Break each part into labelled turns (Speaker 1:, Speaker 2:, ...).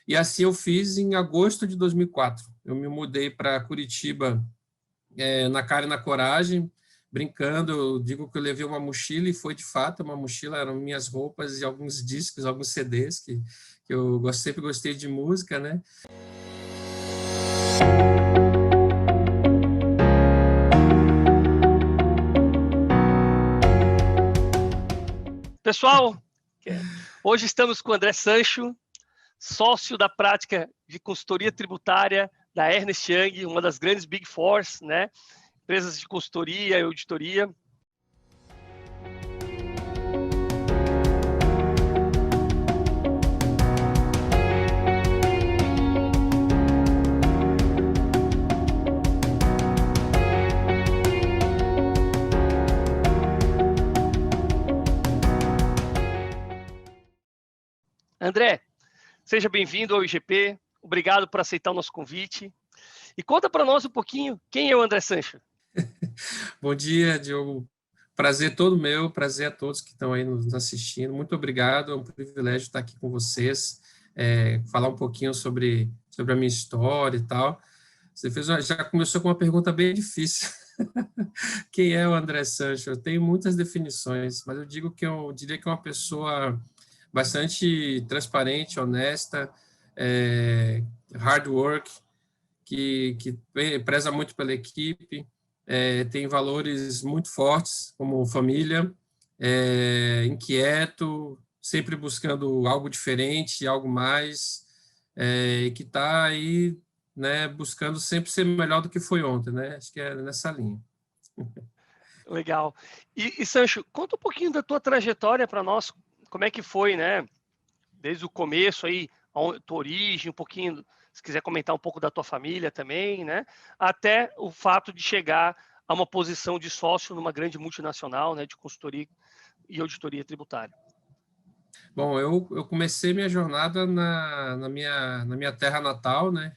Speaker 1: E assim eu fiz em agosto de 2004. Eu me mudei para Curitiba, na cara e na coragem, brincando. Eu digo que eu levei uma mochila, e foi de fato uma mochila, eram minhas roupas e alguns discos, alguns CDs, que eu sempre gostei de música, né?
Speaker 2: Pessoal, hoje estamos com o André Sancho, sócio da prática de consultoria tributária da Ernst Young, uma das grandes Big Fours, né? Empresas de consultoria e auditoria. André, seja bem-vindo ao IGP, obrigado por aceitar o nosso convite. E conta para nós um pouquinho quem é o André Sancho.
Speaker 1: Bom dia, Diogo. Prazer todo meu, prazer a todos que estão aí nos assistindo. Muito obrigado, é um privilégio estar aqui com vocês, falar um pouquinho sobre a minha história e tal. Você já começou com uma pergunta bem difícil. Quem é o André Sancho? Eu tenho muitas definições, mas eu diria que é uma pessoa bastante transparente, honesta, hard work, que preza muito pela equipe, tem valores muito fortes, como família, inquieto, sempre buscando algo diferente, algo mais, e que está aí, né, buscando sempre ser melhor do que foi ontem, né? Acho que é nessa linha.
Speaker 2: Legal. E Sancho, conta um pouquinho da tua trajetória para nós, como é que foi, né? Desde o começo aí, a tua origem, um pouquinho, se quiser comentar um pouco da tua família também, né? Até o fato de chegar a uma posição de sócio numa grande multinacional, né, de consultoria e auditoria tributária.
Speaker 1: Bom, eu comecei minha jornada na minha terra natal, né,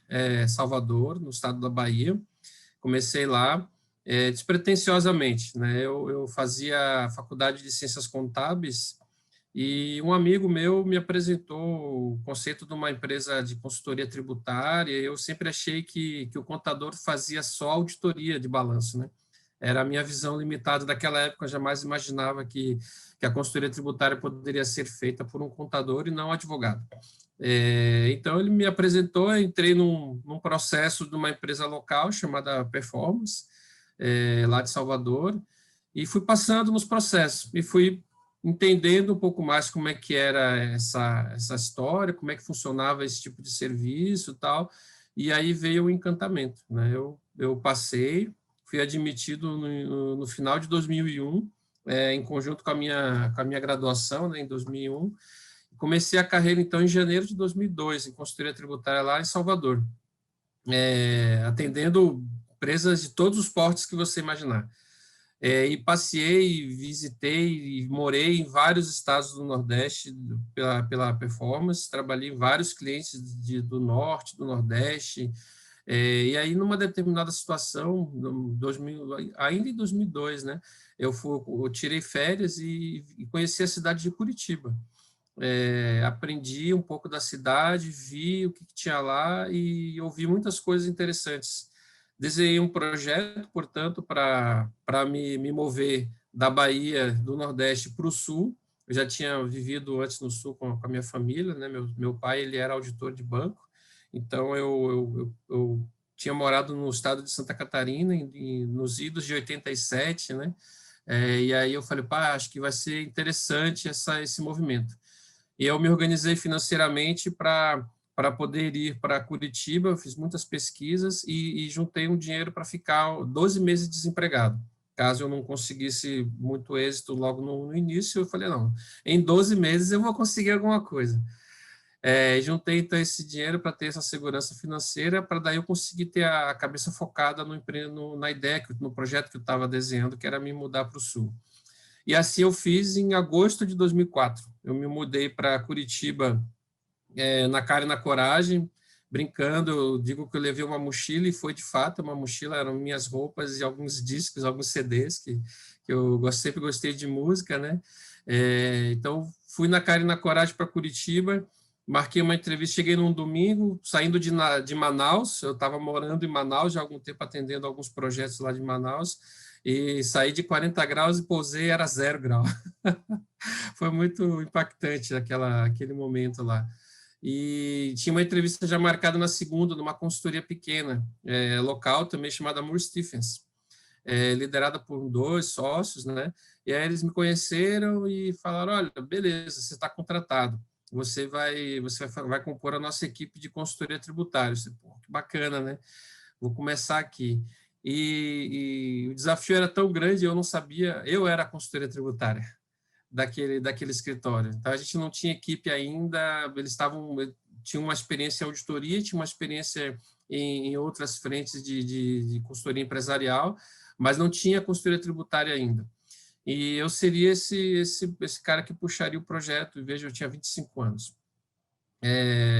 Speaker 1: Salvador, no estado da Bahia. Comecei lá, despretensiosamente, né? Eu fazia faculdade de Ciências Contábeis, e um amigo meu me apresentou o conceito de uma empresa de consultoria tributária. Eu sempre achei que o contador fazia só auditoria de balanço, né? Era a minha visão limitada daquela época. Eu jamais imaginava que a consultoria tributária poderia ser feita por um contador e não um advogado. Então, ele me apresentou, eu entrei num processo de uma empresa local chamada Performance, lá de Salvador, e fui passando nos processos, e fui entendendo um pouco mais como é que era essa história, como é que funcionava esse tipo de serviço e tal, e aí veio o encantamento, né? Eu passei, fui admitido no final de 2001, em conjunto com a minha graduação, né, em 2001. Comecei a carreira, então, em janeiro de 2002, em consultoria tributária lá em Salvador, atendendo empresas de todos os portes que você imaginar. E passeei, visitei e morei em vários estados do Nordeste pela Performance, trabalhei em vários clientes do Norte, do Nordeste, e aí, numa determinada situação, ainda em 2002, né, eu tirei férias e conheci a cidade de Curitiba. Aprendi um pouco da cidade, vi o que tinha lá e ouvi muitas coisas interessantes. Desenhei um projeto, portanto, para me mover da Bahia, do Nordeste, para o Sul. Eu já tinha vivido antes no Sul com a minha família, né? Meu pai, ele era auditor de banco, então eu tinha morado no estado de Santa Catarina, nos idos de 87, né? E aí eu falei, pá, acho que vai ser interessante esse movimento. E eu me organizei financeiramente para poder ir para Curitiba. Eu fiz muitas pesquisas e juntei um dinheiro para ficar 12 meses desempregado. Caso eu não conseguisse muito êxito logo no início, eu falei, não, em 12 meses eu vou conseguir alguma coisa. Juntei, então, esse dinheiro para ter essa segurança financeira, para daí eu conseguir ter a cabeça focada na ideia, no projeto que eu estava desenhando, que era me mudar para o Sul. E assim eu fiz em agosto de 2004. Eu me mudei para Curitiba, na cara e na coragem, brincando. Eu digo que eu levei uma mochila, e foi de fato uma mochila, eram minhas roupas e alguns discos, alguns CDs, que eu sempre gostei de música, né? Então, fui na cara e na coragem para Curitiba, marquei uma entrevista, cheguei num domingo, saindo de Manaus, eu estava morando em Manaus já há algum tempo, atendendo alguns projetos lá de Manaus, e saí de 40 graus e pousei, era 0 grau. Foi muito impactante aquele momento lá. E tinha uma entrevista já marcada na segunda, numa consultoria pequena, local também, chamada Moore Stephens, liderada por 2 sócios, né? E aí eles me conheceram e falaram, olha, beleza, você está contratado, você vai compor a nossa equipe de consultoria tributária. Eu disse, pô, que bacana, né? Vou começar aqui. E o desafio era tão grande, eu não sabia, eu era a consultoria tributária daquele escritório. Então, a gente não tinha equipe ainda, eles tinham uma experiência em auditoria, tinham uma experiência em outras frentes de consultoria empresarial, mas não tinha consultoria tributária ainda. E eu seria esse cara que puxaria o projeto, e veja, eu tinha 25 anos.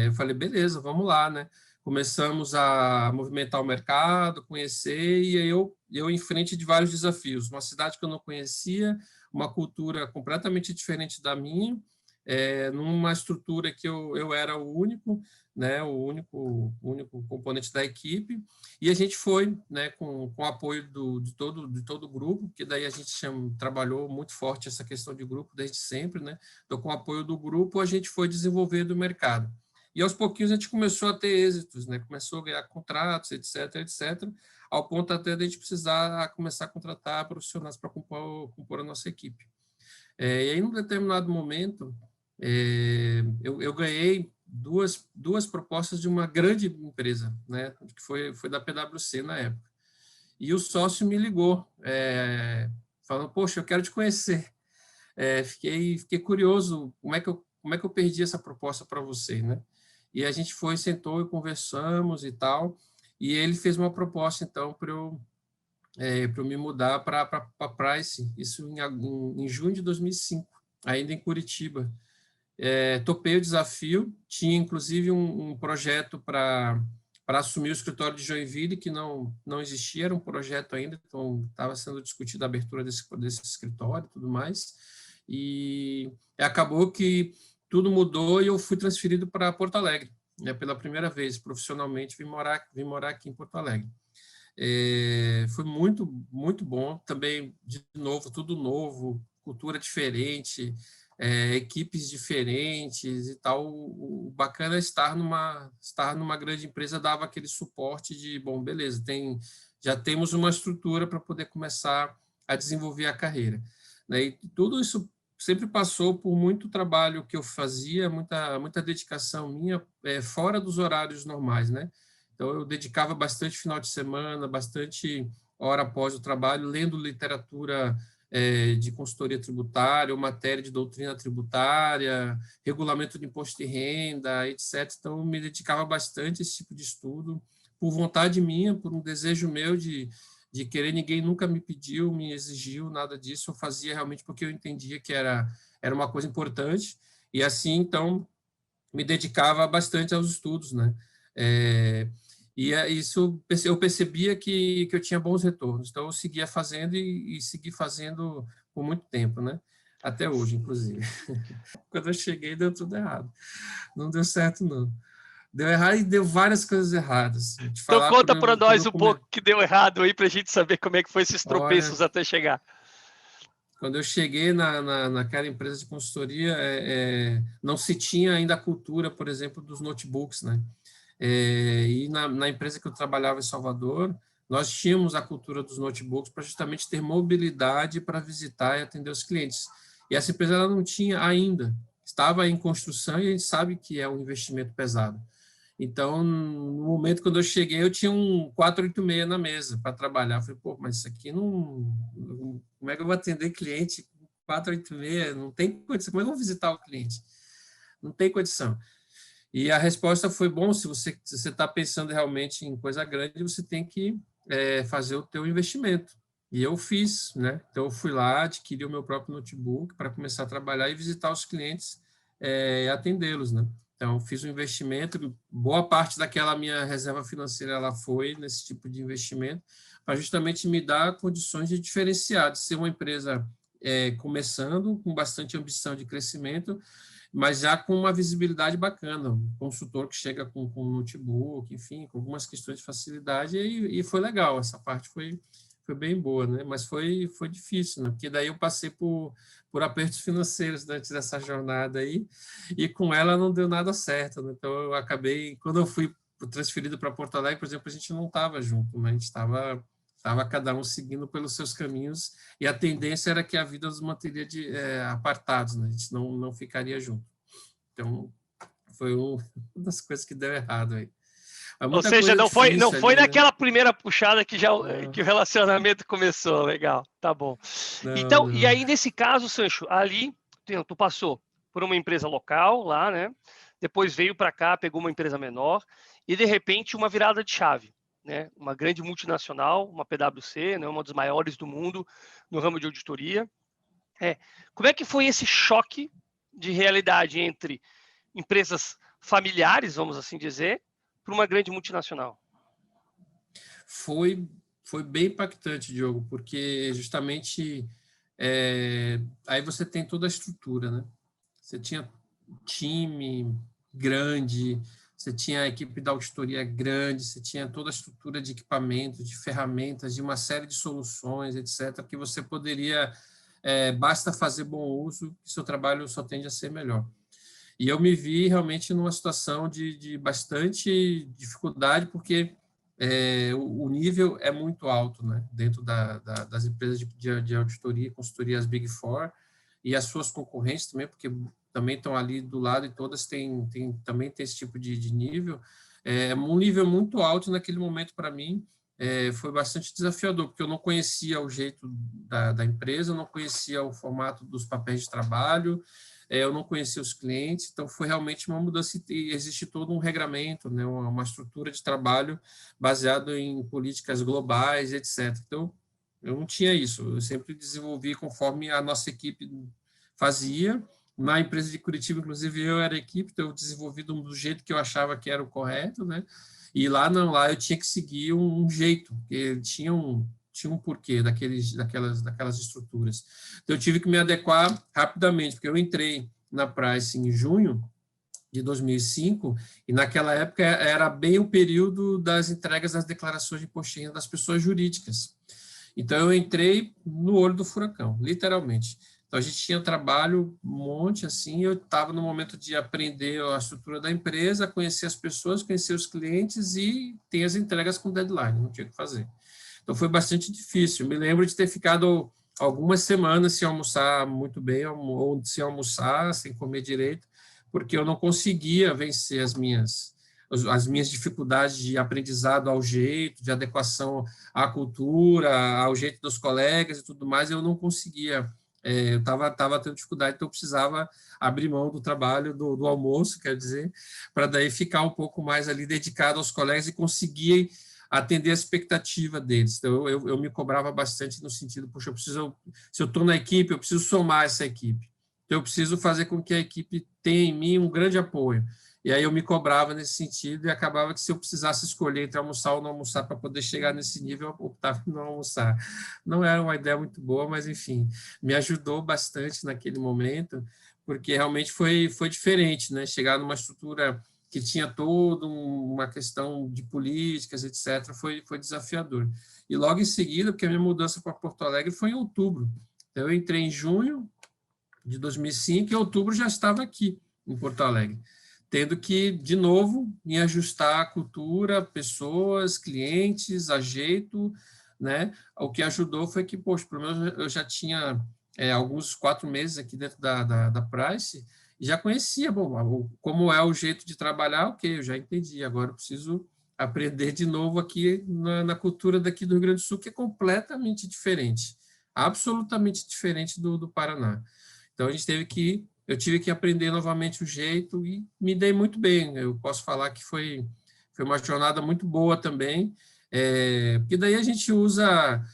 Speaker 1: Eu falei, beleza, vamos lá, né? Começamos a movimentar o mercado, conhecer, e eu em frente de vários desafios. Uma cidade que eu não conhecia, uma cultura completamente diferente da minha, numa estrutura que eu era o único, né, o único componente da equipe, e a gente foi, né, com o apoio de todo o grupo, que daí a gente trabalhou muito forte essa questão de grupo desde sempre, né? Então, com o apoio do grupo, a gente foi desenvolvendo o mercado. E aos pouquinhos a gente começou a ter êxitos, né? Começou a ganhar contratos, etc., etc., ao ponto até de a gente precisar começar a contratar profissionais para compor a nossa equipe. E aí, num determinado momento, eu ganhei duas propostas de uma grande empresa, né? Que foi da PwC na época. E o sócio me ligou, falando, poxa, eu quero te conhecer. Fiquei curioso, como é que eu perdi essa proposta para você, né? E a gente sentou e conversamos e tal, e ele fez uma proposta, então, para eu me mudar para Price, isso em junho de 2005, ainda em Curitiba. Topei o desafio, tinha inclusive um projeto para assumir o escritório de Joinville, que não existia, era um projeto ainda, então estava sendo discutida a abertura desse escritório e tudo mais, e acabou que tudo mudou e eu fui transferido para Porto Alegre, né, pela primeira vez, profissionalmente, vim morar aqui em Porto Alegre. Foi muito, muito bom, também, de novo, tudo novo, cultura diferente, equipes diferentes e tal. O bacana é estar numa grande empresa, dava aquele suporte de, bom, beleza, já temos uma estrutura para poder começar a desenvolver a carreira, né? E tudo isso sempre passou por muito trabalho que eu fazia, muita dedicação minha, fora dos horários normais, né? Então, eu dedicava bastante final de semana, bastante hora após o trabalho, lendo literatura de consultoria tributária, ou matéria de doutrina tributária, regulamento de imposto de renda, etc. Então, eu me dedicava bastante a esse tipo de estudo, por vontade minha, por um desejo meu de querer. Ninguém nunca me pediu, me exigiu, nada disso. Eu fazia realmente porque eu entendia que era uma coisa importante, e assim, então, me dedicava bastante aos estudos, né? Isso eu percebia que eu tinha bons retornos, então eu seguia fazendo e segui fazendo por muito tempo, né? Até hoje, inclusive. Quando eu cheguei, deu tudo errado. Não deu certo, não. Deu errado e deu várias coisas erradas. Te
Speaker 2: Então
Speaker 1: falar
Speaker 2: conta para
Speaker 1: quando
Speaker 2: nós
Speaker 1: eu
Speaker 2: um pouco que deu errado aí, para a gente saber como é que foi esses
Speaker 1: Olha,
Speaker 2: tropeços até chegar.
Speaker 1: quando eu cheguei naquela empresa de consultoria, não se tinha ainda a cultura, por exemplo, dos notebooks, né? E na empresa que eu trabalhava em Salvador, nós tínhamos a cultura dos notebooks para justamente ter mobilidade para visitar e atender os clientes. E essa empresa ela não tinha ainda, estava em construção e a gente sabe que é um investimento pesado. Então, no momento quando eu cheguei, eu tinha um 486 na mesa para trabalhar. Eu falei, pô, mas isso aqui não. Como é que eu vou atender cliente com 486? Não tem condição. Como é que eu vou visitar o cliente? Não tem condição. E a resposta foi, bom, se você está pensando realmente em coisa grande, você tem que fazer o teu investimento. E eu fiz, né? Então, eu fui lá, adquiri o meu próprio notebook para começar a trabalhar e visitar os clientes e atendê-los, né? Então, fiz um investimento, boa parte daquela minha reserva financeira ela foi nesse tipo de investimento, para justamente me dar condições de diferenciar, de ser uma empresa começando, com bastante ambição de crescimento, mas já com uma visibilidade bacana, um consultor que chega com notebook, enfim, com algumas questões de facilidade, e foi legal, essa parte foi bem boa, né? Mas foi difícil, né? Porque daí eu passei por apertos financeiros durante essa jornada aí, e com ela não deu nada certo, né? Então eu acabei, quando eu fui transferido para Porto Alegre, por exemplo, a gente não estava junto, mas a gente estava cada um seguindo pelos seus caminhos, e a tendência era que a vida nos manteria apartados, né? A gente não ficaria junto. Então, foi uma das coisas que deu errado aí. Mas
Speaker 2: Ou
Speaker 1: muita
Speaker 2: seja,
Speaker 1: coisa
Speaker 2: não foi
Speaker 1: difícil ali, né?
Speaker 2: naquela primeira puxada que
Speaker 1: Não,
Speaker 2: que o relacionamento começou. Legal, tá bom.
Speaker 1: não,
Speaker 2: Então, e
Speaker 1: não.
Speaker 2: aí nesse caso, Sancho, ali tu passou por uma empresa local lá, né? Depois veio para cá, pegou uma empresa menor e de repente uma virada de chave, né? Uma grande multinacional, uma PwC, né? Uma das maiores do mundo no ramo de auditoria. Como é que foi esse choque de realidade entre empresas familiares, vamos assim dizer, para uma grande multinacional?
Speaker 1: Foi bem impactante, Diogo, porque justamente aí você tem toda a estrutura, né? Você tinha time grande, você tinha a equipe da auditoria grande, você tinha toda a estrutura de equipamentos, de ferramentas, de uma série de soluções, etc., que você poderia, basta fazer bom uso, que seu trabalho só tende a ser melhor. E eu me vi realmente numa situação de bastante dificuldade, porque o nível é muito alto, né, dentro das empresas de auditoria e consultoria, as Big Four, e as suas concorrentes também, porque também estão ali do lado e todas também tem esse tipo de nível. Um nível muito alto naquele momento para mim. Foi bastante desafiador, porque eu não conhecia o jeito da empresa, eu não conhecia o formato dos papéis de trabalho, eu não conhecia os clientes, então foi realmente uma mudança, e existe todo um regramento, né, uma estrutura de trabalho baseado em políticas globais, etc. Então, eu não tinha isso, eu sempre desenvolvi conforme a nossa equipe fazia. Na empresa de Curitiba, inclusive, eu era a equipe, então eu desenvolvi do jeito que eu achava que era o correto, né? E lá não, lá eu tinha que seguir um jeito, porque tinha um porquê daquelas estruturas. Então, eu tive que me adequar rapidamente, porque eu entrei na Price em junho de 2005, e naquela época era bem o período das entregas das declarações de imposto de renda das pessoas jurídicas. Então, eu entrei no olho do furacão, literalmente. Então, a gente tinha trabalho, um monte, assim, eu estava no momento de aprender a estrutura da empresa, conhecer as pessoas, conhecer os clientes e ter as entregas com deadline, não tinha o que fazer. Então, foi bastante difícil. Me lembro de ter ficado algumas semanas sem almoçar muito bem, ou sem almoçar, sem comer direito, porque eu não conseguia vencer as minhas dificuldades de aprendizado ao jeito, de adequação à cultura, ao jeito dos colegas e tudo mais, eu não conseguia. Eu estava tendo dificuldade, então eu precisava abrir mão do trabalho, do almoço, quer dizer, para daí ficar um pouco mais ali dedicado aos colegas e conseguir atender a expectativa deles. Então, eu me cobrava bastante no sentido, poxa, se eu estou na equipe, eu preciso somar essa equipe. Então, eu preciso fazer com que a equipe tenha em mim um grande apoio. E aí eu me cobrava nesse sentido, e acabava que se eu precisasse escolher entre almoçar ou não almoçar para poder chegar nesse nível, eu optava por não almoçar. Não era uma ideia muito boa, mas enfim, me ajudou bastante naquele momento, porque realmente foi diferente, né? Chegar numa estrutura que tinha toda uma questão de políticas, etc., foi desafiador. E logo em seguida, porque a minha mudança para Porto Alegre foi em outubro. Então, eu entrei em junho de 2005, e em outubro já estava aqui, em Porto Alegre, tendo que, de novo, me ajustar à cultura, pessoas, clientes, a jeito, né? O que ajudou foi que, poxa, pelo menos eu já tinha alguns 4 meses aqui dentro da Price, e já conhecia, bom, como é o jeito de trabalhar, ok, eu já entendi, agora eu preciso aprender de novo aqui na cultura daqui do Rio Grande do Sul, que é completamente diferente, absolutamente diferente do Paraná. Então, eu tive que aprender novamente o jeito, e me dei muito bem. Eu posso falar que foi uma jornada muito boa também, porque daí a gente usa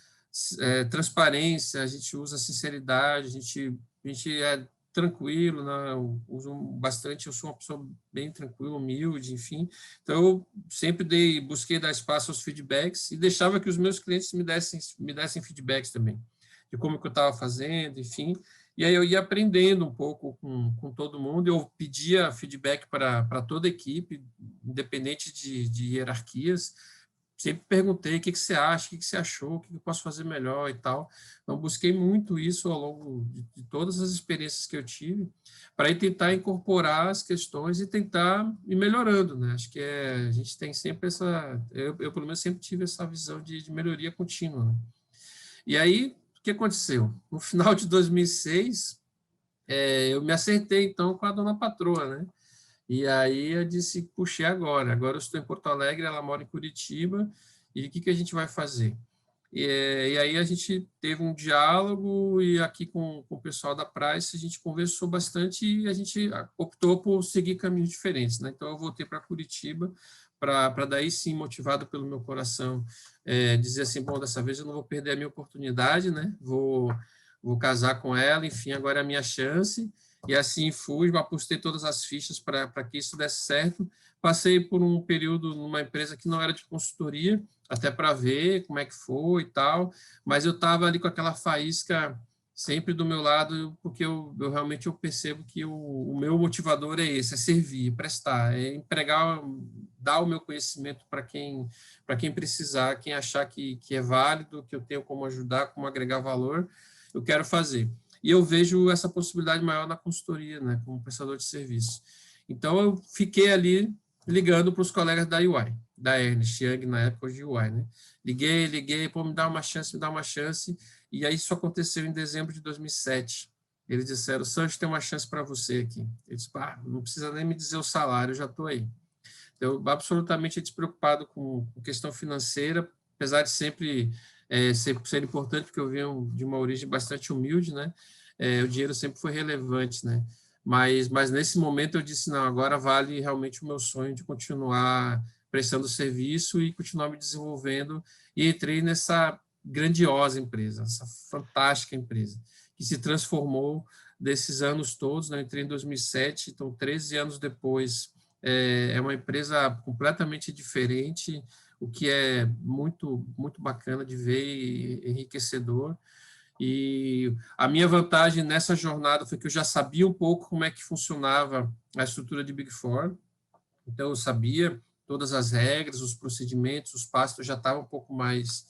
Speaker 1: transparência, a gente usa sinceridade, a gente é tranquilo, né? Eu uso bastante, eu sou uma pessoa bem tranquila, humilde, enfim. Então, eu sempre busquei dar espaço aos feedbacks e deixava que os meus clientes me dessem feedbacks também, de como que eu estava fazendo, enfim. E aí eu ia aprendendo um pouco com todo mundo, eu pedia feedback para toda a equipe, independente de hierarquias, sempre perguntei o que você acha, o que você achou, o que eu posso fazer melhor e tal. Então, busquei muito isso ao longo de todas as experiências que eu tive, para ir tentar incorporar as questões e tentar ir melhorando, né? Acho que a gente tem sempre essa... Eu, pelo menos, sempre tive essa visão de melhoria contínua, né? E aí, o que aconteceu? No final de 2006, eu me acertei, então, com a dona patroa, né? E aí eu disse, puxei agora eu estou em Porto Alegre, ela mora em Curitiba, e o que a gente vai fazer? E aí a gente teve um diálogo, e aqui com o pessoal da Price a gente conversou bastante e a gente optou por seguir caminhos diferentes, né? Então eu voltei para Curitiba, para daí sim, motivado pelo meu coração, dizer assim, bom, dessa vez eu não vou perder a minha oportunidade, né? Vou casar com ela, enfim, agora é a minha chance, e assim fui, apostei todas as fichas para que isso desse certo. Passei por um período numa empresa que não era de consultoria, até para ver como é que foi e tal, mas eu estava ali com aquela faísca sempre do meu lado, porque eu realmente eu percebo que o meu motivador é esse, é servir, prestar, é empregar, dar o meu conhecimento para quem precisar, quem achar que é válido, que eu tenho como ajudar, como agregar valor, eu quero fazer. E eu vejo essa possibilidade maior na consultoria, né, como prestador de serviço. Então, eu fiquei ali ligando para os colegas da UI, da Ernst Young, na época, hoje UI, né? Liguei, pô, me dá uma chance, e aí isso aconteceu em dezembro de 2007. Eles disseram, Sancho, tem uma chance para você aqui. Eu disse, não precisa nem me dizer o salário, eu já estou aí. Eu absolutamente despreocupado com questão financeira, apesar de sempre ser importante, porque eu venho de uma origem bastante humilde, né? O dinheiro sempre foi relevante, né? Mas nesse momento eu disse, não, agora vale realmente o meu sonho de continuar prestando serviço e continuar me desenvolvendo, e entrei nessa grandiosa empresa, essa fantástica empresa, que se transformou desses anos todos, né? Eu entrei em 2007, então 13 anos depois, é uma empresa completamente diferente, o que é muito, muito bacana de ver e enriquecedor. E a minha vantagem nessa jornada foi que eu já sabia um pouco como é que funcionava a estrutura de Big Four, então eu sabia todas as regras, os procedimentos, os passos, eu já estava um pouco mais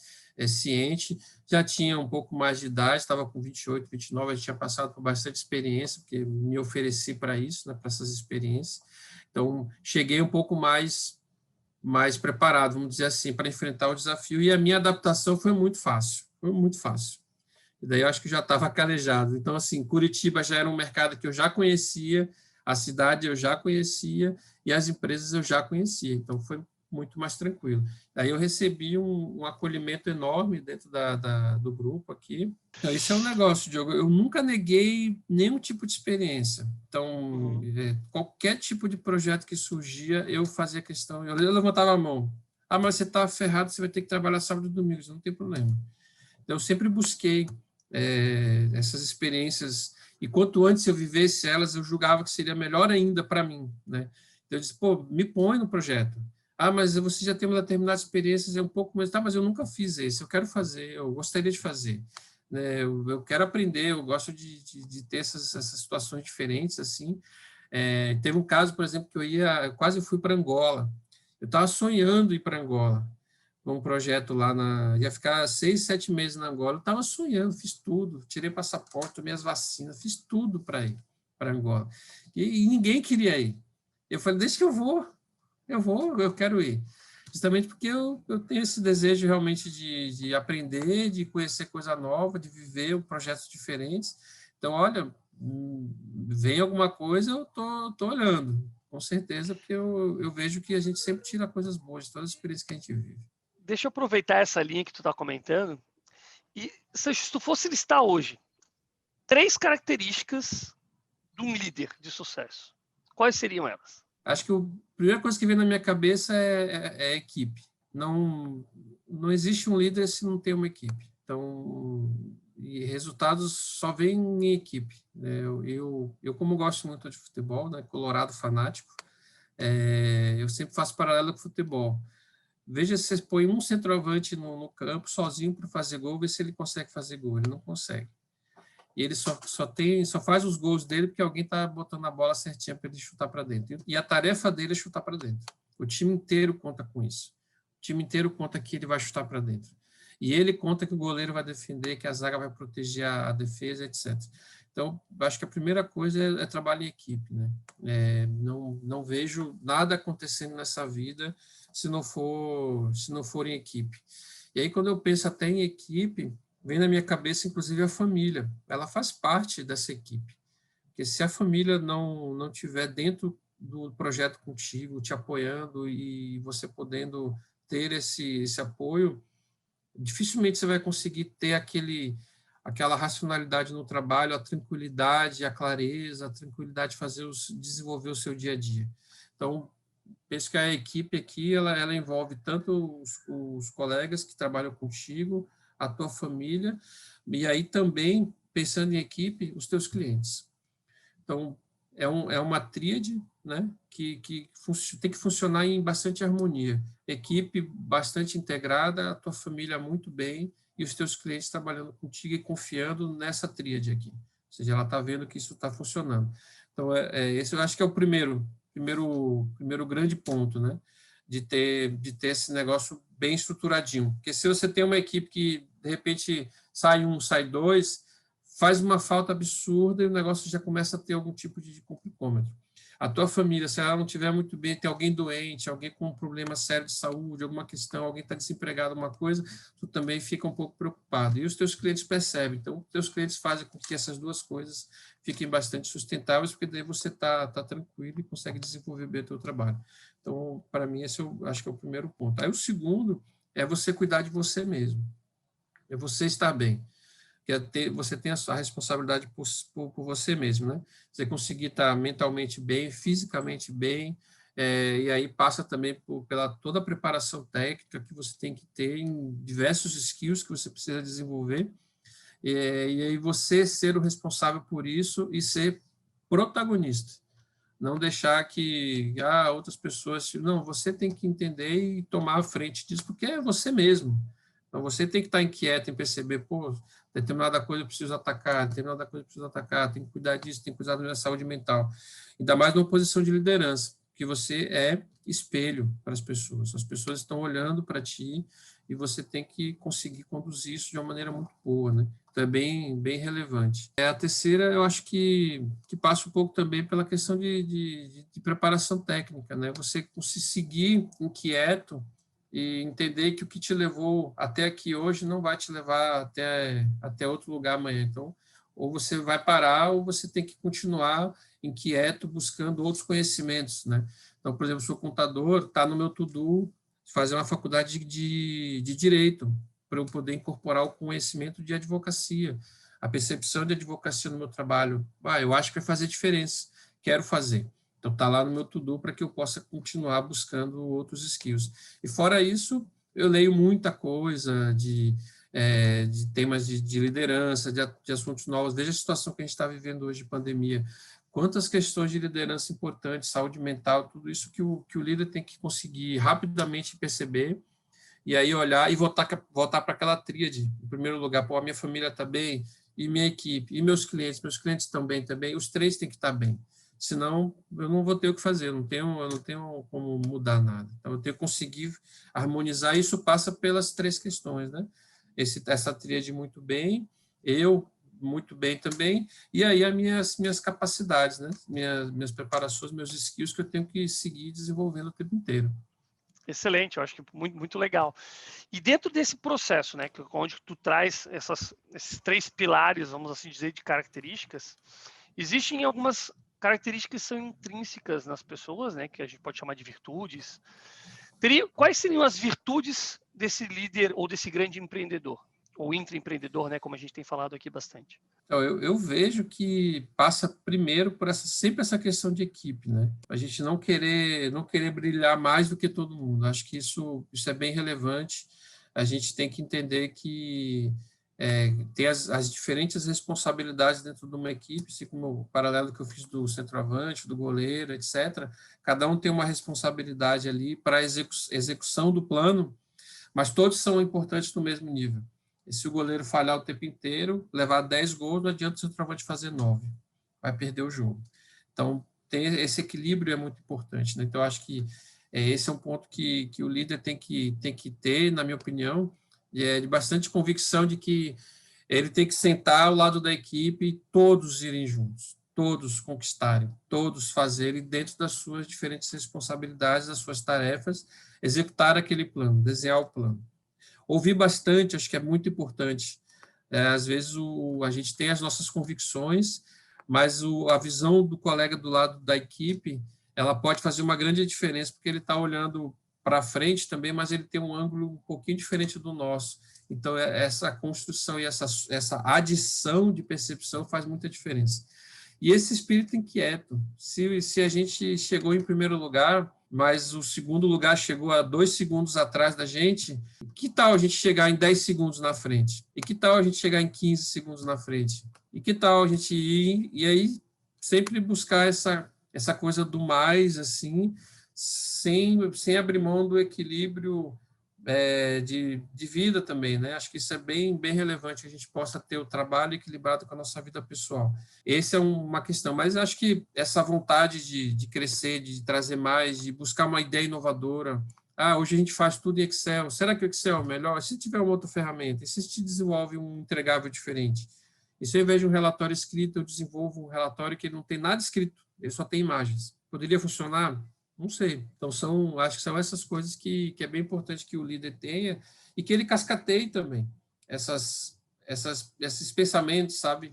Speaker 1: ciente, já tinha um pouco mais de idade, estava com 28, 29, eu já tinha passado por bastante experiência, porque me ofereci para isso, né, para essas experiências. Então, cheguei um pouco mais preparado, vamos dizer assim, para enfrentar o desafio, e a minha adaptação foi muito fácil, foi muito fácil. E daí eu acho que já estava calejado. Então, assim, Curitiba já era um mercado que eu já conhecia, a cidade eu já conhecia e as empresas eu já conhecia. Então, foi muito mais tranquilo. Daí eu recebi um acolhimento enorme dentro do grupo aqui. Então, esse é um negócio, Diogo. Eu nunca neguei nenhum tipo de experiência. Então, qualquer tipo de projeto que surgia, eu fazia questão. Eu levantava a mão. Ah, mas você está ferrado, você vai ter que trabalhar sábado e domingo. Não tem problema. Então, eu sempre busquei essas experiências, e quanto antes eu vivesse elas, eu julgava que seria melhor ainda para mim, né? Então, eu disse, pô, me põe no projeto. Ah, mas você já tem uma determinada experiência, é um pouco mais, tá, mas eu nunca fiz isso, eu quero fazer, eu gostaria de fazer, né? Eu quero aprender, eu gosto de ter essas situações diferentes, assim. Teve um caso, por exemplo, que eu quase fui para Angola, eu estava sonhando ir para Angola, um projeto lá ia ficar 6, 7 meses na Angola. Eu estava sonhando, fiz tudo, tirei passaporte, tomei as vacinas, fiz tudo para ir para Angola. E ninguém queria ir. Eu falei, deixa que eu quero ir. Justamente porque eu tenho esse desejo realmente de aprender, de conhecer coisa nova, de viver projetos diferentes. Então, olha, vem alguma coisa, eu tô olhando, com certeza, porque eu vejo que a gente sempre tira coisas boas de todas as experiências que a gente vive.
Speaker 2: Deixa eu aproveitar essa linha que tu está comentando. E se tu fosse listar hoje 3 características de um líder de sucesso, quais seriam elas?
Speaker 1: Acho que a primeira coisa que vem na minha cabeça é a equipe. Não existe um líder se não tem uma equipe. Então, e resultados só vêm em equipe, né? Eu como gosto muito de futebol, né, colorado fanático, eu sempre faço paralelo com o futebol. Veja se você põe um centroavante no campo sozinho para fazer gol, vê se ele consegue fazer gol. Ele não consegue. e ele só faz os gols dele porque alguém está botando a bola certinha para ele chutar para dentro. E a tarefa dele é chutar para dentro. O time inteiro conta com isso. O time inteiro conta que ele vai chutar para dentro. E ele conta que o goleiro vai defender, que a zaga vai proteger a defesa, etc. Então, acho que a primeira coisa é trabalho em equipe, né? Não vejo nada acontecendo nessa vida se não for em equipe. E aí, quando eu penso até em equipe, vem na minha cabeça, inclusive, a família. Ela faz parte dessa equipe. Porque se a família não tiver dentro do projeto contigo, te apoiando e você podendo ter esse apoio, dificilmente você vai conseguir ter aquela racionalidade no trabalho, a tranquilidade, a clareza, a tranquilidade de desenvolver o seu dia a dia. Então, penso que a equipe aqui, ela envolve tanto os colegas que trabalham contigo, a tua família, e aí também, pensando em equipe, os teus clientes. Então, é uma tríade, né, que tem que funcionar em bastante harmonia. Equipe bastante integrada, a tua família muito bem, e os teus clientes trabalhando contigo e confiando nessa tríade aqui. Ou seja, ela está vendo que isso está funcionando. Então, esse eu acho que é o primeiro grande ponto, né, de ter esse negócio bem estruturadinho. Porque se você tem uma equipe que, de repente, sai um, sai dois, faz uma falta absurda e o negócio já começa a ter algum tipo de complicômetro. A tua família, se ela não estiver muito bem, tem alguém doente, alguém com um problema sério de saúde, alguma questão, alguém está desempregado, alguma coisa, tu também fica um pouco preocupado. E os teus clientes percebem. Então, os teus clientes fazem com que essas duas coisas fiquem bastante sustentáveis, porque daí você tá tranquilo e consegue desenvolver bem o teu trabalho. Então, para mim, esse eu acho que é o primeiro ponto. Aí o segundo é você cuidar de você mesmo. É você estar bem. Você tem a responsabilidade por você mesmo, né? Você conseguir estar mentalmente bem, fisicamente bem, e aí passa também pela toda a preparação técnica que você tem que ter em diversos skills que você precisa desenvolver, e aí você ser o responsável por isso e ser protagonista. Não deixar que outras pessoas... Não, você tem que entender e tomar a frente disso, porque é você mesmo. Então, você tem que estar inquieto em perceber, pô, determinada coisa eu preciso atacar, determinada coisa eu preciso atacar, tem que cuidar disso, tem que cuidar da minha saúde mental. Ainda mais numa posição de liderança, que você é espelho para as pessoas estão olhando para ti e você tem que conseguir conduzir isso de uma maneira muito boa, né? Então, é bem relevante. A terceira, eu acho que passa um pouco também pela questão de preparação técnica, né? Você se seguir inquieto e entender que o que te levou até aqui hoje não vai te levar até outro lugar amanhã. Então, ou você vai parar ou você tem que continuar inquieto buscando outros conhecimentos, né? Então, por exemplo, sou contador, está no meu to-do fazer uma faculdade de direito para eu poder incorporar o conhecimento de advocacia, a percepção de advocacia no meu trabalho. Eu acho que vai fazer diferença, quero fazer. Então, está lá no meu to-do para que eu possa continuar buscando outros skills. E fora isso, eu leio muita coisa de temas de liderança, de assuntos novos. Veja a situação que a gente está vivendo hoje de pandemia. Quantas questões de liderança importantes, saúde mental, tudo isso que o líder tem que conseguir rapidamente perceber e aí olhar e voltar para aquela tríade. Em primeiro lugar, a minha família está bem, e minha equipe, e meus clientes estão bem também, os três têm que estar bem. Senão, eu não vou ter o que fazer, eu não tenho como mudar nada. Então, eu tenho que conseguir harmonizar, e isso passa pelas três questões, né? Essa tríade muito bem, eu muito bem também, e aí as minhas capacidades, né? Minhas preparações, meus skills que eu tenho que seguir desenvolvendo o tempo inteiro.
Speaker 2: Excelente, eu acho que muito, muito legal. E dentro desse processo, né, onde tu traz esses três pilares, vamos assim dizer, de características, existem algumas características que são intrínsecas nas pessoas, né, que a gente pode chamar de virtudes. Quais seriam as virtudes desse líder ou desse grande empreendedor? Ou intraempreendedor, né, como a gente tem falado aqui bastante.
Speaker 1: Então, eu vejo que passa primeiro por sempre essa questão de equipe, né? A gente não querer brilhar mais do que todo mundo. Acho que isso é bem relevante. A gente tem que entender que tem as diferentes responsabilidades dentro de uma equipe, assim como o paralelo que eu fiz do centroavante, do goleiro, etc. Cada um tem uma responsabilidade ali para a execução do plano, mas todos são importantes no mesmo nível. E se o goleiro falhar o tempo inteiro, levar 10 gols, não adianta o centroavante fazer 9. Vai perder o jogo. Então, esse equilíbrio é muito importante, né? Então, eu acho que esse é um ponto que o líder tem que ter, na minha opinião, de bastante convicção de que ele tem que sentar ao lado da equipe e todos irem juntos, todos conquistarem, todos fazerem dentro das suas diferentes responsabilidades, das suas tarefas, executar aquele plano, desenhar o plano. Ouvir bastante, acho que é muito importante. Às vezes a gente tem as nossas convicções, mas a visão do colega do lado da equipe, ela pode fazer uma grande diferença, porque ele está olhando para frente também, mas ele tem um ângulo um pouquinho diferente do nosso. Então, essa construção e essa adição de percepção faz muita diferença. E esse espírito inquieto, se a gente chegou em primeiro lugar, mas o segundo lugar chegou a 2 segundos atrás da gente, que tal a gente chegar em 10 segundos na frente? E que tal a gente chegar em 15 segundos na frente? E que tal a gente ir, e aí sempre buscar essa coisa do mais, assim, sem abrir mão do equilíbrio de vida também, né? Acho que isso é bem relevante, que a gente possa ter o trabalho equilibrado com a nossa vida pessoal. Essa é uma questão, mas acho que essa vontade de crescer, de trazer mais, de buscar uma ideia inovadora. Hoje a gente faz tudo em Excel. Será que o Excel é o melhor? Se tiver uma outra ferramenta, e se te desenvolve um entregável diferente? E se ao invés de um relatório escrito, eu desenvolvo um relatório que não tem nada escrito, ele só tem imagens. Poderia funcionar? Não sei. Então, acho que são essas coisas que é bem importante que o líder tenha e que ele cascateie também esses pensamentos, sabe?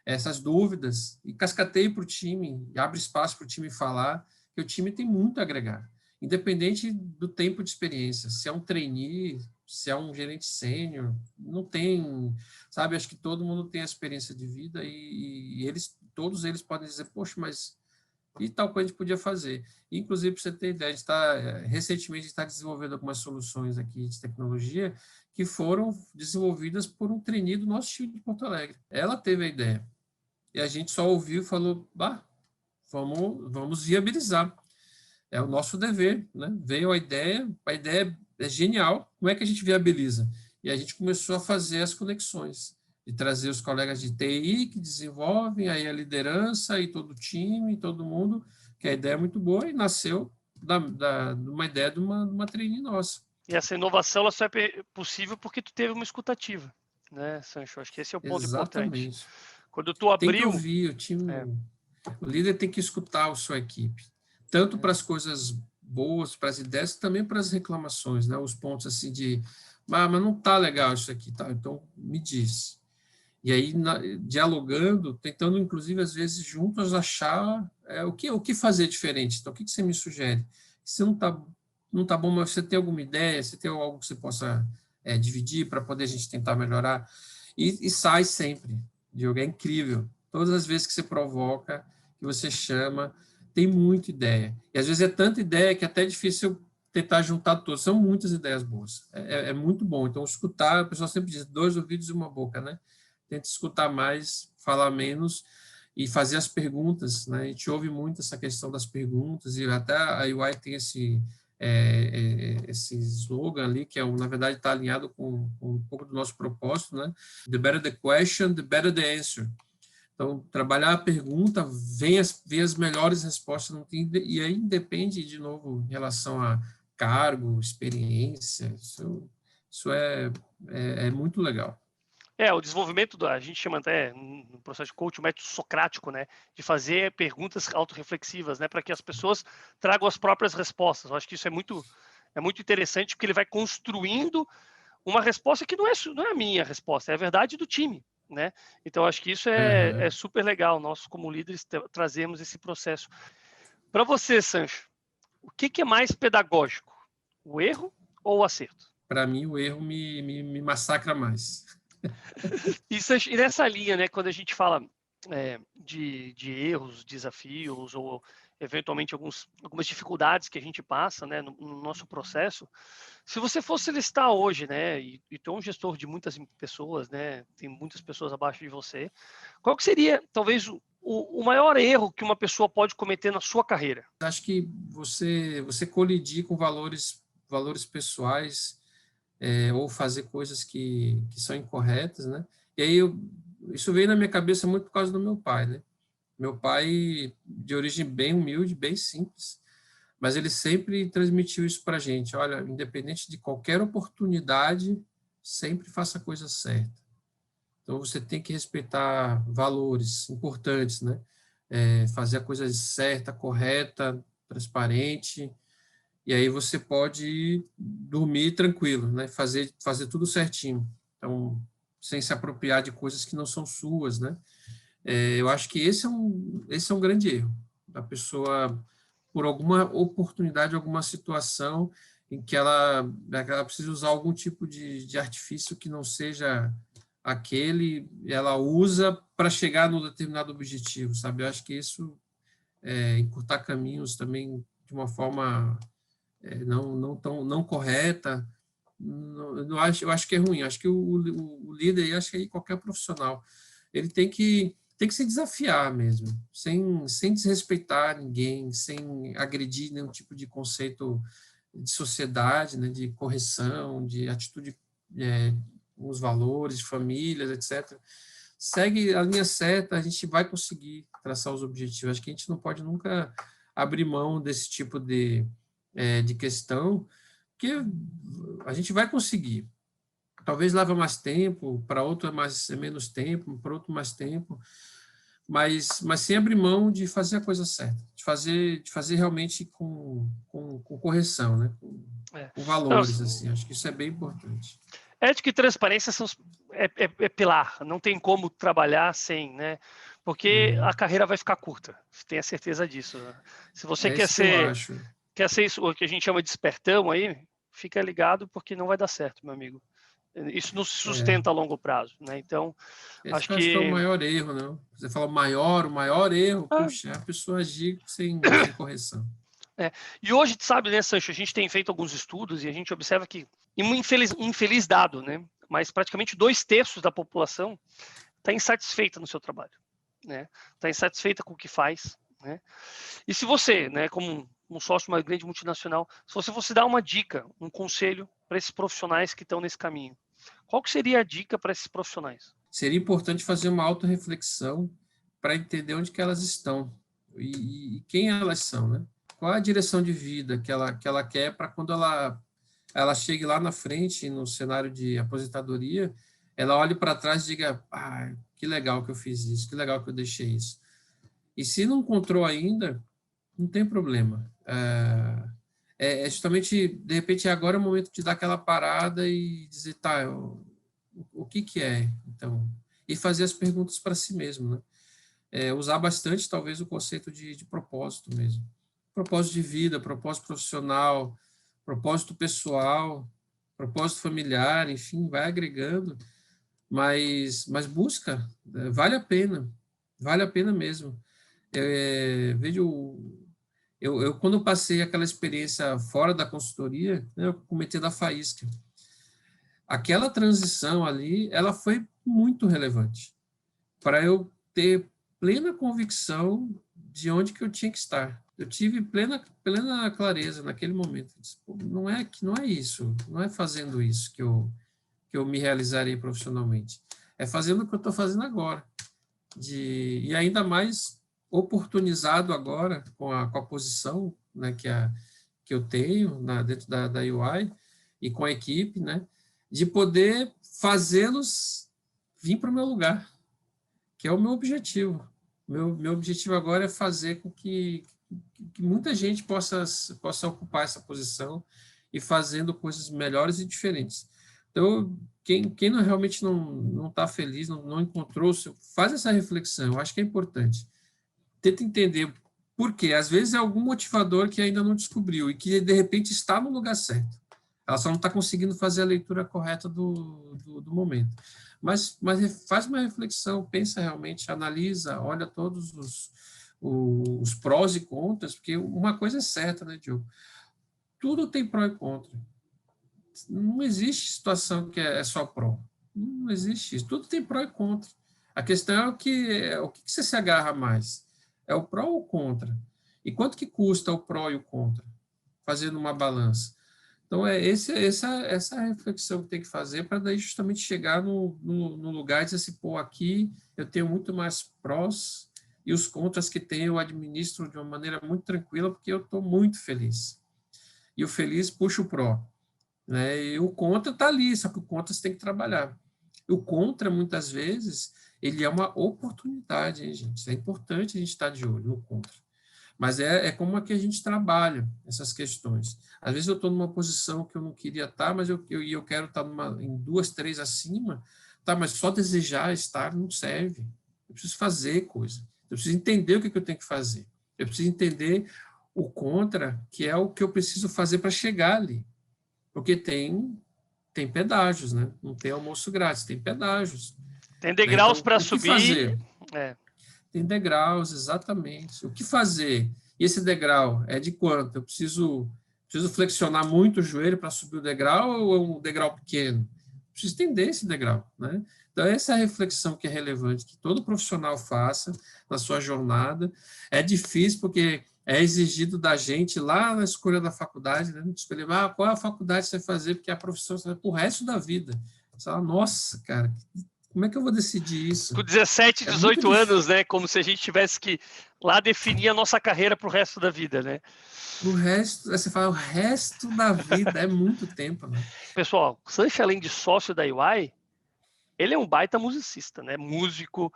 Speaker 1: Essas dúvidas, e cascateie para o time, e abre espaço para o time falar, que o time tem muito a agregar, independente do tempo de experiência. Se é um trainee, se é um gerente sênior, não tem, sabe? Acho que todo mundo tem a experiência de vida e todos eles podem dizer, poxa, mas e tal coisa a gente podia fazer. Inclusive, para você ter ideia, recentemente está desenvolvendo algumas soluções aqui de tecnologia que foram desenvolvidas por um trainee do nosso time de Porto Alegre. Ela teve a ideia. E a gente só ouviu e falou, vamos viabilizar. É o nosso dever, né? Veio a ideia é genial, como é que a gente viabiliza? E a gente começou a fazer as conexões, de trazer os colegas de TI que desenvolvem, aí a liderança e todo o time, todo mundo, que a ideia é muito boa e nasceu de uma ideia de uma trainee nossa.
Speaker 2: E essa inovação ela só é possível porque tu teve uma escutativa, né, Sancho? Acho que esse é o ponto importante. Quando tu abriu...
Speaker 1: Tem que ouvir, o líder tem que escutar a sua equipe, tanto para as coisas boas, para as ideias, também para as reclamações, né? Os pontos assim mas não está legal isso aqui, tá? Então me diz. E aí, dialogando, tentando, inclusive, às vezes, juntos, achar o que fazer diferente. Então, o que você me sugere? Se não tá bom, mas você tem alguma ideia? Você tem algo que você possa dividir para poder a gente tentar melhorar? E sai sempre. Diogo, é incrível. Todas as vezes que você provoca, que você chama, tem muita ideia. E, às vezes, é tanta ideia que é até difícil tentar juntar todas. São muitas ideias boas. É muito bom. Então, escutar, o pessoal sempre diz, 2 ouvidos e uma boca, né? Tenta escutar mais, falar menos e fazer as perguntas, né? A gente ouve muito essa questão das perguntas e até a UI tem esse slogan ali, que na verdade está alinhado com um pouco do nosso propósito, né? The better the question, the better the answer. Então, trabalhar a pergunta, ver as melhores respostas, não tem, e aí depende, de novo, em relação a cargo, experiência, isso é muito legal.
Speaker 2: O desenvolvimento a gente chama até no processo de coaching o método socrático, né, de fazer perguntas autorreflexivas, né, para que as pessoas tragam as próprias respostas. Eu acho que isso é muito interessante, porque ele vai construindo uma resposta que não é a minha resposta, é a verdade do time, né? Então eu acho que isso é super legal. Nós como líderes trazemos esse processo. Para você, Sancho, o que é mais pedagógico, o erro ou o acerto?
Speaker 1: Para mim, o erro me massacra mais.
Speaker 2: E nessa linha, né, quando a gente fala de erros, desafios ou eventualmente algumas dificuldades que a gente passa, né, no nosso processo, se você fosse listar hoje, né, e tu é um gestor de muitas pessoas, né, tem muitas pessoas abaixo de você, qual que seria talvez o maior erro que uma pessoa pode cometer na sua carreira?
Speaker 1: Acho que você colidir com valores pessoais ou fazer coisas que são incorretas, né? E aí isso veio na minha cabeça muito por causa do meu pai, né? Meu pai, de origem bem humilde, bem simples, mas ele sempre transmitiu isso para a gente. Olha, independente de qualquer oportunidade, sempre faça a coisa certa. Então, você tem que respeitar valores importantes, né? Fazer a coisa certa, correta, transparente, e aí você pode dormir tranquilo, né? Fazer tudo certinho. Então, sem se apropriar de coisas que não são suas, né? Eu acho que esse é um grande erro. A pessoa, por alguma oportunidade, alguma situação em que ela precisa usar algum tipo de artifício que não seja aquele, ela usa para chegar no determinado objetivo, sabe? Eu acho que isso encurtar caminhos também de uma forma não correta, eu acho que é ruim. Acho que o líder, acho que aí qualquer profissional, ele tem que se desafiar mesmo, sem desrespeitar ninguém, sem agredir nenhum tipo de conceito de sociedade, né, de correção, de atitude com os valores, de famílias, etc. Segue a linha certa, a gente vai conseguir traçar os objetivos. Acho que a gente não pode nunca abrir mão desse tipo de questão, porque a gente vai conseguir. Talvez leve mais tempo, para outro é menos tempo, para outro mais tempo, mas sem abrir mão de fazer a coisa certa, de fazer realmente com correção, né? Com
Speaker 2: Não,
Speaker 1: valores, assim. Acho que isso é bem importante.
Speaker 2: ética e transparência é pilar, não tem como trabalhar sem, né? Porque a carreira vai ficar curta, tenha certeza disso, né? Se você
Speaker 1: É isso que eu acho.
Speaker 2: quer ser isso, o que a gente chama de espertão aí, fica ligado porque não vai dar certo, meu amigo. Isso não se
Speaker 1: É,
Speaker 2: sustenta a longo prazo, né? Então,
Speaker 1: esse
Speaker 2: acho
Speaker 1: que eu acho que é o
Speaker 2: que
Speaker 1: maior erro, né? Você fala o maior erro,
Speaker 2: ah,
Speaker 1: puxa, é a pessoa agir sem correção.
Speaker 2: é. E hoje, sabe, né, Sancho, a gente tem feito alguns estudos e a gente observa que, e um infeliz dado, né? Mas praticamente 2/3 da população está insatisfeita no seu trabalho, né? Está insatisfeita com o que faz, né? E se você, né, como um sócio de uma grande multinacional, se você fosse dar uma dica, um conselho para esses profissionais que estão nesse caminho, qual que seria a dica para esses profissionais?
Speaker 1: Seria importante fazer uma autorreflexão para entender onde que elas estão e quem elas são, né? Qual a direção de vida que ela quer para quando ela chegue lá na frente, no cenário de aposentadoria, ela olhe para trás e diga, que legal que eu fiz isso, que legal que eu deixei isso. E se não encontrou ainda, não tem problema. Justamente, de repente, agora é o momento de dar aquela parada e dizer, tá, o que é, então? E fazer as perguntas para si mesmo, né? Usar bastante, talvez, o conceito de propósito mesmo. Propósito de vida, propósito profissional, propósito pessoal, propósito familiar, enfim, vai agregando, mas busca, vale a pena mesmo. Vejo, quando passei aquela experiência fora da consultoria, né, eu comentei da Faísca. Aquela transição ali, ela foi muito relevante para eu ter plena convicção de onde que eu tinha que estar. Eu tive plena clareza naquele momento. Disse, não é isso, não é fazendo isso que eu me realizarei profissionalmente. É fazendo o que eu estou fazendo agora. E ainda mais oportunizado agora com a posição, né, que eu tenho dentro da UI e com a equipe, né, de poder fazê-los vir para o meu lugar, que é o meu objetivo. Meu objetivo agora é fazer com que muita gente possa ocupar essa posição e fazendo coisas melhores e diferentes. Então, quem realmente não está feliz, não encontrou, faz essa reflexão, eu acho que é importante. Tenta entender por quê. Às vezes é algum motivador que ainda não descobriu e que, de repente, está no lugar certo. Ela só não está conseguindo fazer a leitura correta do momento. Mas faz uma reflexão, pensa realmente, analisa, olha todos os prós e contras, porque uma coisa é certa, né, Diogo? Tudo tem pró e contra. Não existe situação que é só pró. Não existe isso. Tudo tem pró e contra. A questão é o que você se agarra mais? É o pró ou o contra? E quanto que custa o pró e o contra? Fazendo uma balança. Então, essa reflexão que tem que fazer para daí justamente chegar no lugar e dizer assim, pô, aqui eu tenho muito mais prós e os contras que tenho eu administro de uma maneira muito tranquila porque eu estou muito feliz. E o feliz puxa o pró, né? E o contra está ali, só que o contra você tem que trabalhar. O contra, muitas vezes, ele é uma oportunidade, hein, gente? É importante a gente estar de olho no contra. Mas é como é que a gente trabalha essas questões. Às vezes eu estou numa posição que eu não queria estar, mas eu quero estar em 2, 3 acima, tá, mas só desejar estar não serve. Eu preciso fazer coisa. Eu preciso entender o que eu tenho que fazer. Eu preciso entender o contra, que é o que eu preciso fazer para chegar ali. Porque tem pedágios, né? Não tem almoço grátis, tem pedágios.
Speaker 2: Tem
Speaker 1: Né?
Speaker 2: degraus
Speaker 1: Então,
Speaker 2: para
Speaker 1: o que
Speaker 2: subir.
Speaker 1: fazer?
Speaker 2: É.
Speaker 1: Tem degraus, exatamente. O que fazer? E esse degrau é de quanto? Eu preciso flexionar muito o joelho para subir o degrau ou é um degrau pequeno? Preciso entender esse degrau, né? Então, essa é a reflexão que é relevante, que todo profissional faça na sua jornada. É difícil porque é exigido da gente lá na escolha da faculdade, né? Escolher, qual é a faculdade você vai fazer, porque é a profissão você vai para o resto da vida. Você fala, nossa, cara, como é que eu vou decidir isso?
Speaker 2: Com 17,
Speaker 1: É muito
Speaker 2: 18
Speaker 1: difícil.
Speaker 2: anos, né? Como se a gente tivesse que lá definir a nossa carreira para o resto da vida, né?
Speaker 1: O resto, você fala, o resto da vida é muito tempo, né?
Speaker 2: Pessoal, o Sancho, além de sócio da UI, ele é um baita musicista, né? Músico,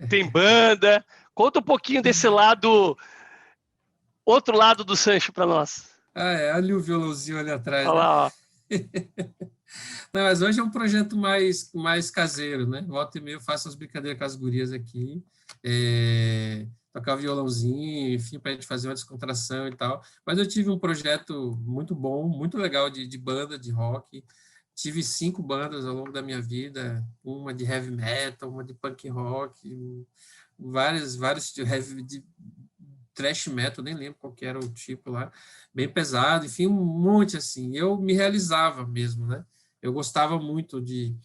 Speaker 2: tem banda. Conta um pouquinho desse lado, outro lado do Sancho para nós.
Speaker 1: Ali o violãozinho ali atrás,
Speaker 2: Olha
Speaker 1: né?
Speaker 2: lá, ó.
Speaker 1: Não, mas hoje é um projeto mais caseiro, né? Volta e meia eu faço as brincadeiras com as gurias aqui, tocar violãozinho, enfim, para a gente fazer uma descontração e tal. Mas eu tive um projeto muito bom, muito legal de banda, de rock. Tive 5 bandas ao longo da minha vida, uma de heavy metal, uma de punk rock, vários de heavy, de thrash metal, nem lembro qual que era o tipo lá, bem pesado, enfim, um monte assim. Eu me realizava mesmo, né? Eu gostava muito de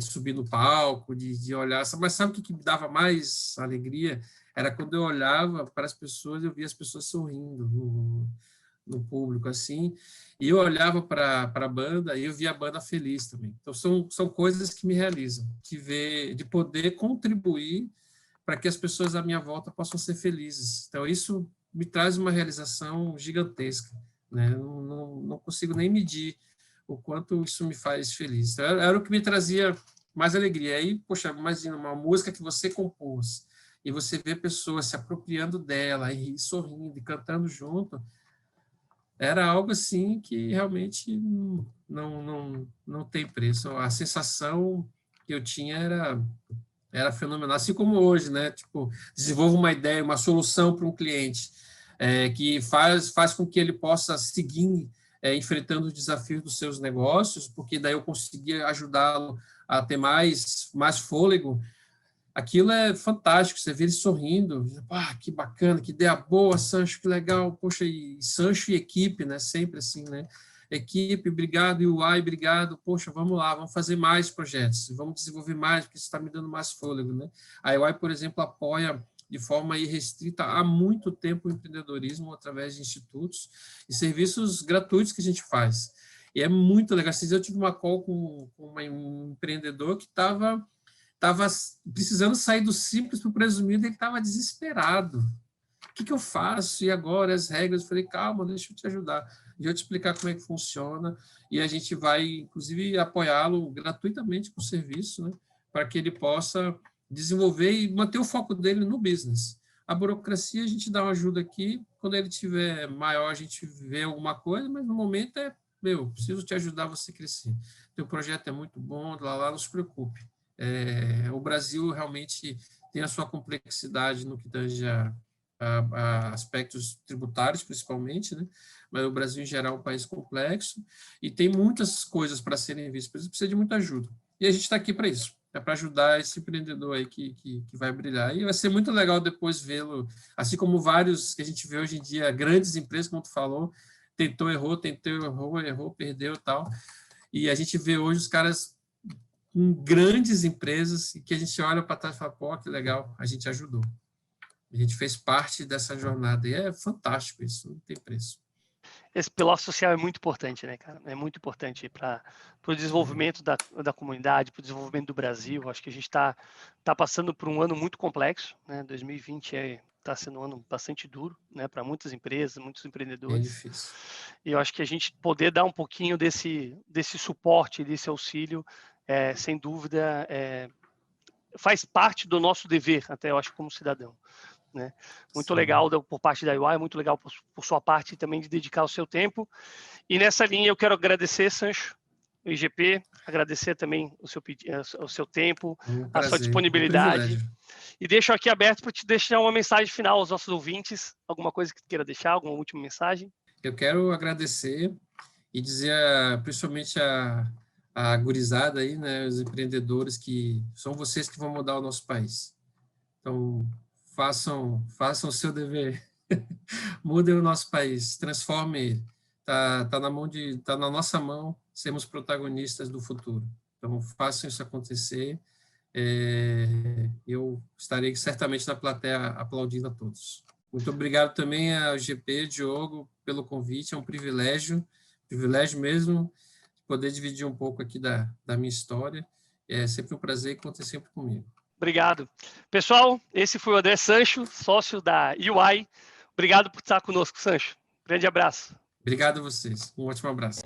Speaker 1: subir no palco, de olhar, mas sabe o que me dava mais alegria? Era quando eu olhava para as pessoas, eu via as pessoas sorrindo no público, assim, e eu olhava para a banda e eu via a banda feliz também. Então, são coisas que me realizam, de poder contribuir para que as pessoas à minha volta possam ser felizes. Então, isso me traz uma realização gigantesca, né? Não consigo nem medir o quanto isso me faz feliz. Então, era o que me trazia mais alegria. Aí, poxa, imagina uma música que você compôs e você vê pessoas se apropriando dela e sorrindo e cantando junto, era algo assim que realmente não tem preço. A sensação que eu tinha era fenomenal, assim como hoje, né? Tipo, desenvolvo uma ideia, uma solução para um cliente que faz com que ele possa seguir enfrentando os desafios dos seus negócios, porque daí eu conseguia ajudá-lo a ter mais fôlego. Aquilo é fantástico, você vê ele sorrindo, que bacana, que ideia boa, Sancho, que legal, poxa, e Sancho e equipe, né, sempre assim, né, equipe, obrigado, e o UI, obrigado, poxa, vamos lá, vamos fazer mais projetos, vamos desenvolver mais, porque isso está me dando mais fôlego, né. A UI, por exemplo, apoia de forma irrestrita há muito tempo o empreendedorismo através de institutos e serviços gratuitos que a gente faz, e é muito legal. Eu tive uma call com um empreendedor que estava precisando sair do simples para o presumido, ele estava desesperado. O que eu faço? E agora as regras? Eu falei, calma, deixa eu te ajudar. Deixa eu te explicar como é que funciona. E a gente vai, inclusive, apoiá-lo gratuitamente com o serviço, né, para que ele possa desenvolver e manter o foco dele no business. A burocracia, a gente dá uma ajuda aqui. Quando ele tiver maior, a gente vê alguma coisa, mas no momento preciso te ajudar a você crescer. Teu projeto é muito bom, lá, não se preocupe. O Brasil realmente tem a sua complexidade no que tange a aspectos tributários, principalmente, né? Mas o Brasil, em geral, é um país complexo e tem muitas coisas para serem vistas, precisa de muita ajuda. E a gente está aqui para isso, é para ajudar esse empreendedor aí que vai brilhar. E vai ser muito legal depois vê-lo, assim como vários que a gente vê hoje em dia, grandes empresas, como tu falou, tentou, errou, perdeu e tal. E a gente vê hoje os caras com grandes empresas e que a gente olha para trás e fala, pô, que legal, a gente ajudou. A gente fez parte dessa jornada e é fantástico isso, não tem preço.
Speaker 2: esse pilar social é muito importante, né, cara? É muito importante para o desenvolvimento da comunidade, para o desenvolvimento do Brasil. Acho que a gente está passando por um ano muito complexo, né? 2020 está sendo um ano bastante duro, né, para muitas empresas, muitos
Speaker 1: É
Speaker 2: empreendedores.
Speaker 1: difícil.
Speaker 2: E eu acho que a gente poder dar um pouquinho desse suporte, desse auxílio, sem dúvida, faz parte do nosso dever, até eu acho, como cidadão. Né? Muito
Speaker 1: Sim.
Speaker 2: legal por parte da UI, muito legal por sua parte também de dedicar o seu tempo. E nessa linha eu quero agradecer, Sancho, o IGP, agradecer também o seu tempo,
Speaker 1: Um
Speaker 2: a sua
Speaker 1: prazer, um
Speaker 2: disponibilidade.
Speaker 1: privilégio.
Speaker 2: E deixo aqui aberto para te deixar uma mensagem final aos nossos ouvintes, alguma coisa que queira deixar, alguma última mensagem.
Speaker 1: Eu quero agradecer e dizer principalmente a gurizada aí, né, os empreendedores, que são vocês que vão mudar o nosso país. Então, façam o seu dever. Mudem o nosso país, transformem ele. Tá na nossa mão sermos protagonistas do futuro. Então, façam isso acontecer. Eu estarei certamente na plateia aplaudindo a todos. Muito obrigado também ao GP, Diogo, pelo convite. É um privilégio mesmo, poder dividir um pouco aqui da minha história. É sempre um prazer e contem sempre comigo.
Speaker 2: Obrigado. Pessoal, esse foi o André Sancho, sócio da UI. Obrigado por estar conosco, Sancho. Grande abraço.
Speaker 1: Obrigado a vocês. Um ótimo abraço.